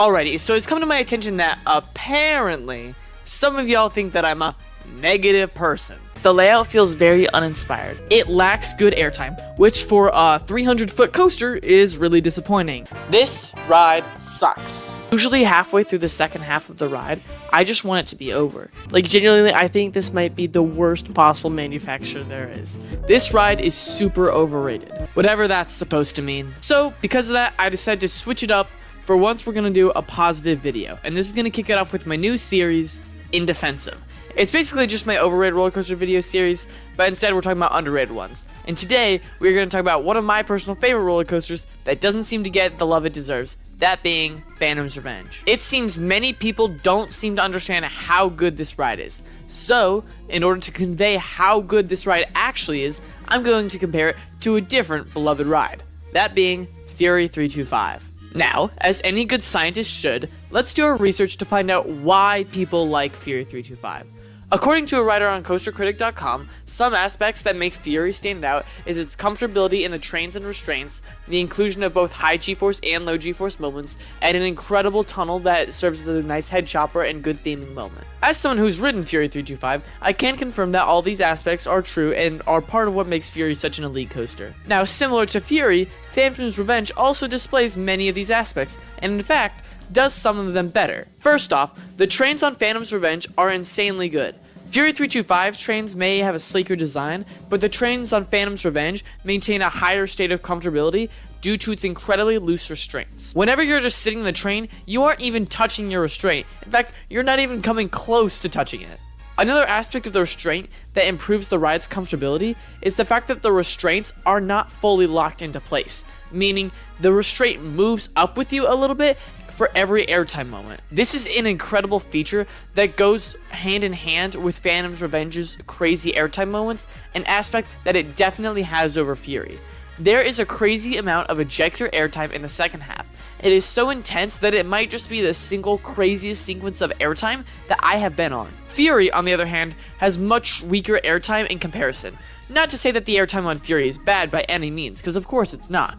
Alrighty, so it's come to my attention that apparently some of y'all think that I'm a negative person. The layout feels very uninspired. It lacks good airtime, which for a 300-foot coaster is really disappointing. This ride sucks. Usually halfway through the second half of the ride, I just want it to be over. Like, genuinely, I think this might be the worst possible manufacturer there is. This ride is super overrated, whatever that's supposed to mean. So, because of that, I decided to switch it up. For once, we're gonna do a positive video, and this is gonna kick it off with my new series, Indefensive. It's basically just my overrated roller coaster video series, but instead we're talking about underrated ones. And today, we're gonna talk about one of my personal favorite roller coasters that doesn't seem to get the love it deserves, that being Phantom's Revenge. It seems many people don't seem to understand how good this ride is. So, in order to convey how good this ride actually is, I'm going to compare it to a different beloved ride, that being Fury325. Now, as any good scientist should, let's do our research to find out why people like Fury325. According to a writer on CoasterCritic.com, some aspects that make Fury stand out is its comfortability in the trains and restraints, the inclusion of both high G-force and low G-force moments, and an incredible tunnel that serves as a nice head chopper and good theming moment. As someone who's ridden Fury325, I can confirm that all these aspects are true and are part of what makes Fury such an elite coaster. Now, similar to Fury, Phantom's Revenge also displays many of these aspects, and in fact, does some of them better. First off, the trains on Phantom's Revenge are insanely good. Fury325's trains may have a sleeker design, but the trains on Phantom's Revenge maintain a higher state of comfortability due to its incredibly loose restraints. Whenever you're just sitting in the train, you aren't even touching your restraint. In fact, you're not even coming close to touching it. Another aspect of the restraint that improves the ride's comfortability is the fact that the restraints are not fully locked into place, meaning the restraint moves up with you a little bit for every airtime moment. This is an incredible feature that goes hand in hand with Phantom's Revenge's crazy airtime moments, an aspect that it definitely has over Fury. There is a crazy amount of ejector airtime in the second half. It is so intense that it might just be the single craziest sequence of airtime that I have been on. Fury, on the other hand, has much weaker airtime in comparison. Not to say that the airtime on Fury is bad by any means, because of course it's not.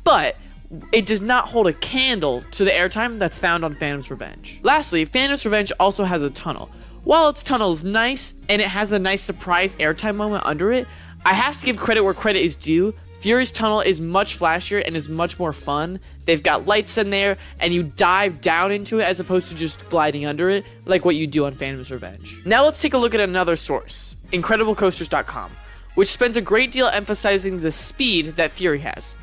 But it does not hold a candle to the airtime that's found on Phantom's Revenge. Lastly, Phantom's Revenge also has a tunnel. While its tunnel is nice, and it has a nice surprise airtime moment under it, I have to give credit where credit is due. Fury's tunnel is much flashier and is much more fun. They've got lights in there, and you dive down into it as opposed to just gliding under it, like what you do on Phantom's Revenge. Now let's take a look at another source, IncredibleCoasters.com, which spends a great deal emphasizing the speed that Fury has.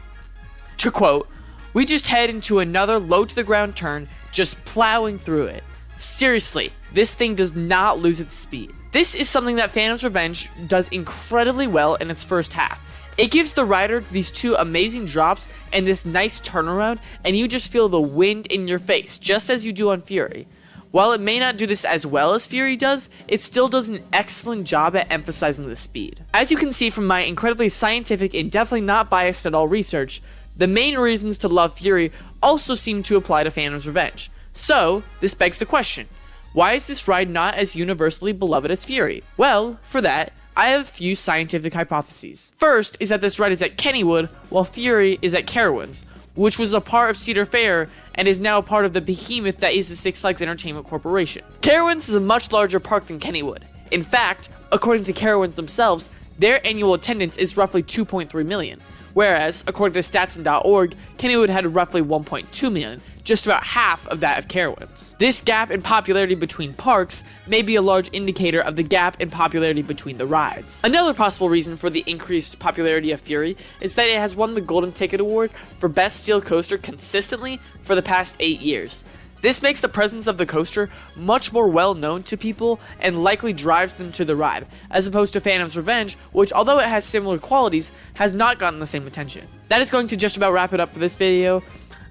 To quote, "We just head into another low-to-the-ground turn, just plowing through it. Seriously, this thing does not lose its speed." This is something that Phantom's Revenge does incredibly well in its first half. It gives the rider these two amazing drops and this nice turnaround, and you just feel the wind in your face, just as you do on Fury. While it may not do this as well as Fury does, it still does an excellent job at emphasizing the speed. As you can see from my incredibly scientific and definitely not biased at all research, the main reasons to love Fury also seem to apply to Phantom's Revenge. So, this begs the question, why is this ride not as universally beloved as Fury? Well, for that, I have a few scientific hypotheses. First is that this ride is at Kennywood, while Fury is at Carowinds, which was a part of Cedar Fair and is now a part of the behemoth that is the Six Flags Entertainment Corporation. Carowinds is a much larger park than Kennywood. In fact, according to Carowinds themselves, their annual attendance is roughly 2.3 million. Whereas, according to Statson.org, Kennywood had roughly 1.2 million, just about half of that of Carowinds. This gap in popularity between parks may be a large indicator of the gap in popularity between the rides. Another possible reason for the increased popularity of Fury is that it has won the Golden Ticket Award for Best Steel Coaster consistently for the past 8 years. This makes the presence of the coaster much more well known to people and likely drives them to the ride, as opposed to Phantom's Revenge, which although it has similar qualities, has not gotten the same attention. That is going to just about wrap it up for this video.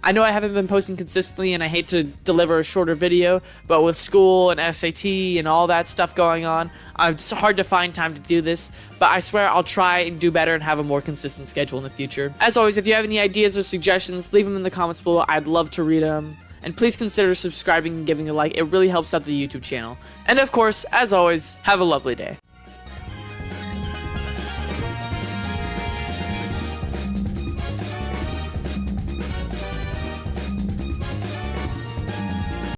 I know I haven't been posting consistently and I hate to deliver a shorter video, but with school and SAT and all that stuff going on, it's hard to find time to do this, but I swear I'll try and do better and have a more consistent schedule in the future. As always, if you have any ideas or suggestions, leave them in the comments below. I'd love to read them. And please consider subscribing and giving a like, it really helps out the YouTube channel. And of course, as always, have a lovely day.